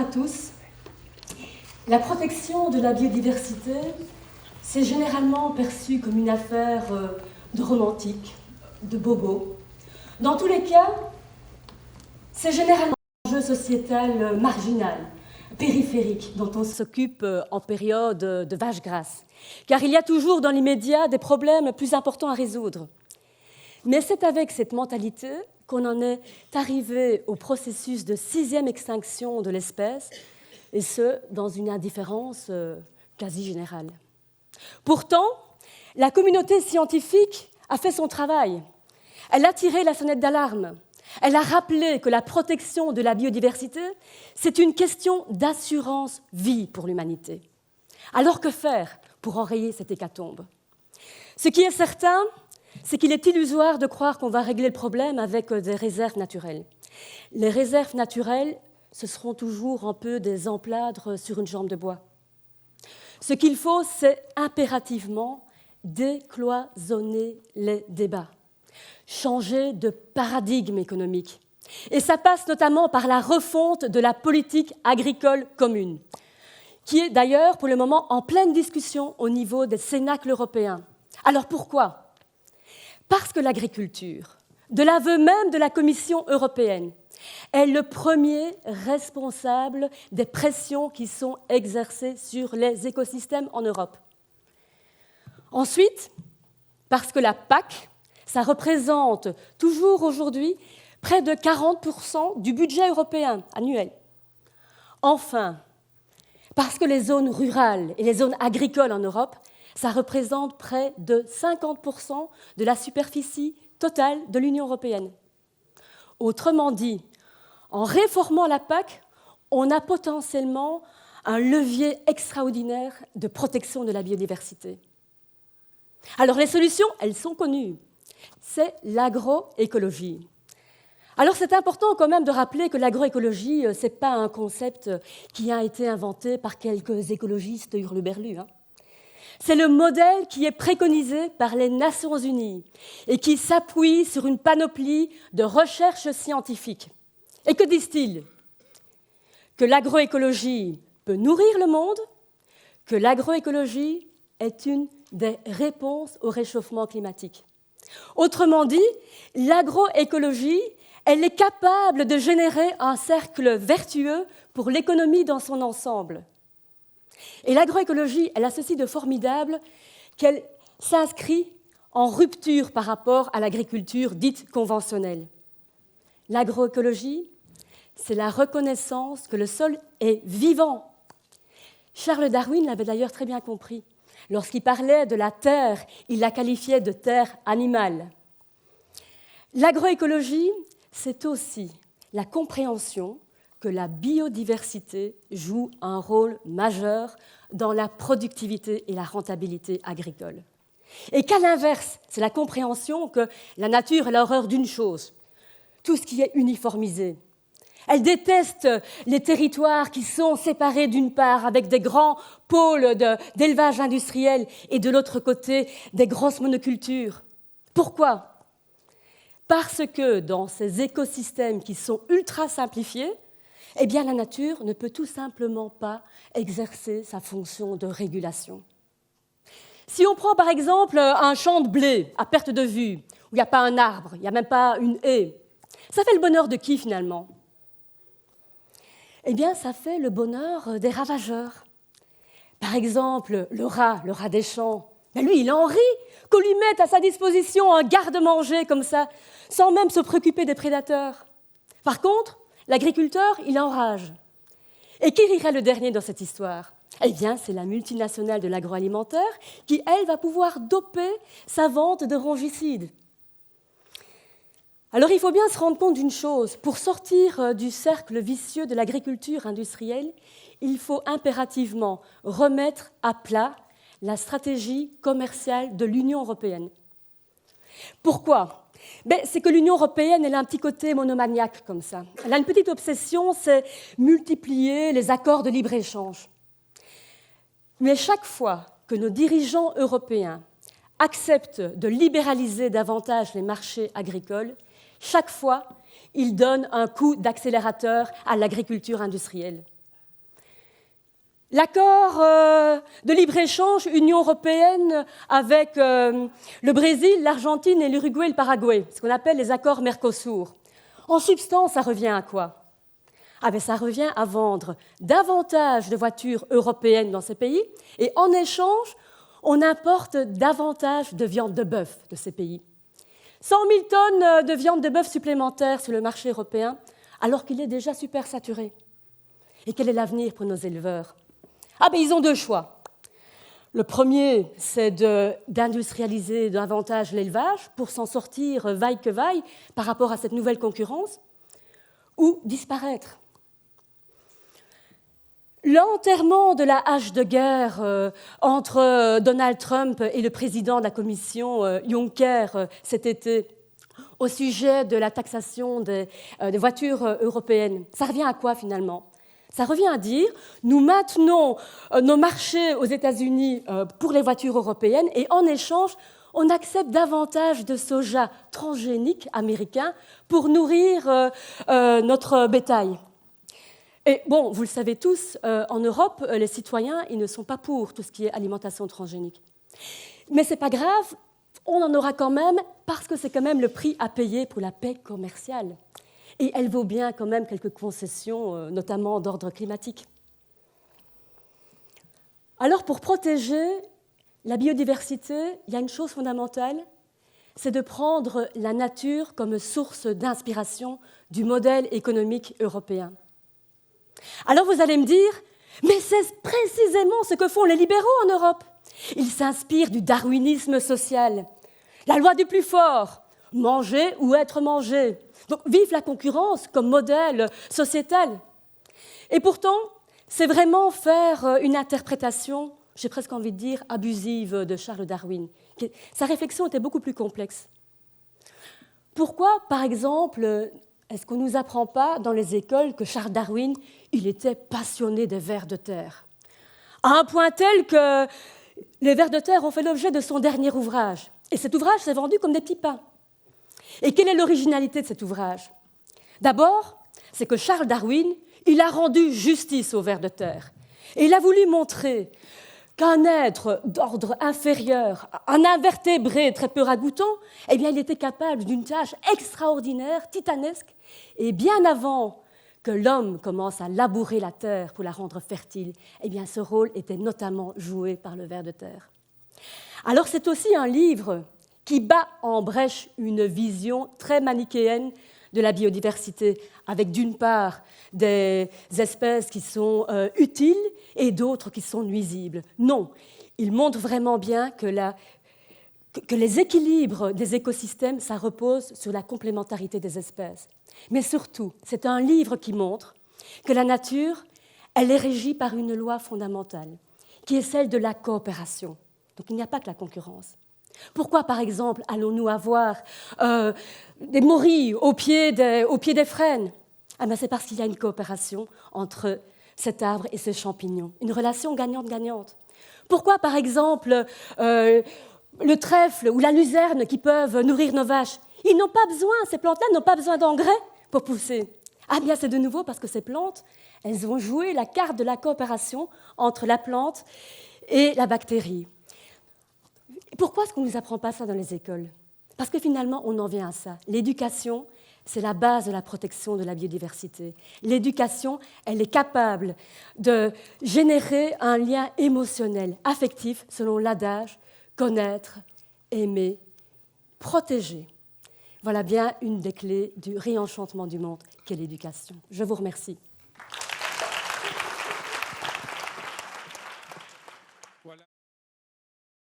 à tous. La protection de la biodiversité, c'est généralement perçu comme une affaire de romantique, de bobo. Dans tous les cas, c'est généralement un enjeu sociétal marginal, périphérique, dont on s'occupe en période de vache grasse. Car il y a toujours dans l'immédiat des problèmes plus importants à résoudre. Mais c'est avec cette mentalité qu'on en est arrivé au processus de 6e extinction de l'espèce, et ce, dans une indifférence quasi générale. Pourtant, la communauté scientifique a fait son travail. Elle a tiré la sonnette d'alarme. Elle a rappelé que la protection de la biodiversité, c'est une question d'assurance vie pour l'humanité. Alors que faire pour enrayer cette hécatombe ? Ce qui est certain, c'est qu'il est illusoire de croire qu'on va régler le problème avec des réserves naturelles. Les réserves naturelles, ce seront toujours un peu des empladres sur une jambe de bois. Ce qu'il faut, c'est impérativement décloisonner les débats, changer de paradigme économique. Et ça passe notamment par la refonte de la politique agricole commune, qui est d'ailleurs pour le moment en pleine discussion au niveau des cénacles européens. Alors pourquoi ? Parce que l'agriculture, de l'aveu même de la Commission européenne, est le premier responsable des pressions qui sont exercées sur les écosystèmes en Europe. Ensuite, parce que la PAC, ça représente toujours aujourd'hui près de 40% du budget européen annuel. Enfin, parce que les zones rurales et les zones agricoles en Europe, ça représente près de 50% de la superficie totale de l'Union européenne. Autrement dit, en réformant la PAC, on a potentiellement un levier extraordinaire de protection de la biodiversité. Alors les solutions, elles sont connues. C'est l'agroécologie. Alors c'est important quand même de rappeler que l'agroécologie, ce n'est pas un concept qui a été inventé par quelques écologistes hurluberlus. C'est le modèle qui est préconisé par les Nations Unies et qui s'appuie sur une panoplie de recherches scientifiques. Et que disent-ils ? Que l'agroécologie peut nourrir le monde, que l'agroécologie est une des réponses au réchauffement climatique. Autrement dit, l'agroécologie, elle est capable de générer un cercle vertueux pour l'économie dans son ensemble. Et l'agroécologie, elle a ceci de formidable qu'elle s'inscrit en rupture par rapport à l'agriculture dite conventionnelle. L'agroécologie, c'est la reconnaissance que le sol est vivant. Charles Darwin l'avait d'ailleurs très bien compris. Lorsqu'il parlait de la terre, il la qualifiait de terre animale. L'agroécologie, c'est aussi la compréhension que la biodiversité joue un rôle majeur dans la productivité et la rentabilité agricole. Et qu'à l'inverse, c'est la compréhension que la nature a horreur d'une chose, tout ce qui est uniformisé. Elle déteste les territoires qui sont séparés d'une part avec des grands pôles d'élevage industriel et de l'autre côté des grosses monocultures. Pourquoi ? Parce que dans ces écosystèmes qui sont ultra simplifiés, eh bien, la nature ne peut tout simplement pas exercer sa fonction de régulation. Si on prend par exemple un champ de blé à perte de vue, où il n'y a pas un arbre, il n'y a même pas une haie, ça fait le bonheur de qui finalement ? Eh bien, ça fait le bonheur des ravageurs. Par exemple, le rat des champs, ben lui, il en rit qu'on lui mette à sa disposition un garde-manger comme ça, sans même se préoccuper des prédateurs. Par contre, l'agriculteur, il enrage. Et qui rirait le dernier dans cette histoire ? Eh bien, c'est la multinationale de l'agroalimentaire qui, elle, va pouvoir doper sa vente de rongicides. Alors, il faut bien se rendre compte d'une chose. Pour sortir du cercle vicieux de l'agriculture industrielle, il faut impérativement remettre à plat la stratégie commerciale de l'Union européenne. Pourquoi ? C'est que l'Union européenne, elle a un petit côté monomaniaque comme ça. Elle a une petite obsession, c'est multiplier les accords de libre-échange. Mais chaque fois que nos dirigeants européens acceptent de libéraliser davantage les marchés agricoles, chaque fois, ils donnent un coup d'accélérateur à l'agriculture industrielle. L'accord de libre-échange Union européenne avec le Brésil, l'Argentine et l'Uruguay et le Paraguay, ce qu'on appelle les accords Mercosur. En substance, ça revient à quoi? Ça revient à vendre davantage de voitures européennes dans ces pays et en échange, on importe davantage de viande de bœuf de ces pays. 100 000 tonnes de viande de bœuf supplémentaires sur le marché européen, alors qu'il est déjà super saturé. Et quel est l'avenir pour nos éleveurs? Ils ont deux choix. Le premier, c'est d'industrialiser davantage l'élevage pour s'en sortir vaille que vaille par rapport à cette nouvelle concurrence, ou disparaître. L'enterrement de la hache de guerre entre Donald Trump et le président de la Commission Juncker cet été au sujet de la taxation des voitures européennes, ça revient à quoi finalement? Ça revient à dire nous maintenons nos marchés aux États-Unis pour les voitures européennes et en échange, on accepte davantage de soja transgénique américain pour nourrir notre bétail. Et bon, vous le savez tous, en Europe, les citoyens, ils ne sont pas pour tout ce qui est alimentation transgénique. Mais ce n'est pas grave, on en aura quand même, parce que c'est quand même le prix à payer pour la paix commerciale. Et elle vaut bien quand même quelques concessions, notamment d'ordre climatique. Alors, pour protéger la biodiversité, il y a une chose fondamentale, c'est de prendre la nature comme source d'inspiration du modèle économique européen. Alors vous allez me dire, mais c'est précisément ce que font les libéraux en Europe. Ils s'inspirent du darwinisme social. La loi du plus fort, manger ou être mangé. Donc vive la concurrence comme modèle sociétal. Et pourtant, c'est vraiment faire une interprétation, j'ai presque envie de dire, abusive de Charles Darwin. Sa réflexion était beaucoup plus complexe. Pourquoi, par exemple, est-ce qu'on ne nous apprend pas dans les écoles que Charles Darwin, il était passionné des vers de terre? À un point tel que les vers de terre ont fait l'objet de son dernier ouvrage. Et cet ouvrage s'est vendu comme des petits pains. Et quelle est l'originalité de cet ouvrage? D'abord, c'est que Charles Darwin, il a rendu justice aux vers de terre. Et il a voulu montrer qu'un être d'ordre inférieur, un invertébré très peu ragoûtant, il était capable d'une tâche extraordinaire, titanesque, et bien avant que l'homme commence à labourer la terre pour la rendre fertile, ce rôle était notamment joué par le ver de terre. Alors c'est aussi un livre qui bat en brèche une vision très manichéenne de la biodiversité, avec d'une part des espèces qui sont utiles et d'autres qui sont nuisibles. Non, il montre vraiment bien que les équilibres des écosystèmes, ça repose sur la complémentarité des espèces. Mais surtout, c'est un livre qui montre que la nature, elle est régie par une loi fondamentale, qui est celle de la coopération. Donc il n'y a pas que la concurrence. Pourquoi, par exemple, allons-nous avoir des morilles au pied des frênes? C'est parce qu'il y a une coopération entre cet arbre et ce champignon, une relation gagnante-gagnante. Pourquoi, par exemple, le trèfle ou la luzerne qui peuvent nourrir nos vaches, ils n'ont pas besoin, ces plantes-là n'ont pas besoin d'engrais pour pousser. C'est de nouveau parce que ces plantes, elles vont jouer la carte de la coopération entre la plante et la bactérie. Pourquoi est-ce qu'on ne nous apprend pas ça dans les écoles? Parce que finalement, on en vient à ça. L'éducation, c'est la base de la protection de la biodiversité. L'éducation, elle est capable de générer un lien émotionnel, affectif, selon l'adage « connaître, aimer, protéger ». Voilà bien une des clés du réenchantement du monde qu'est l'éducation. Je vous remercie.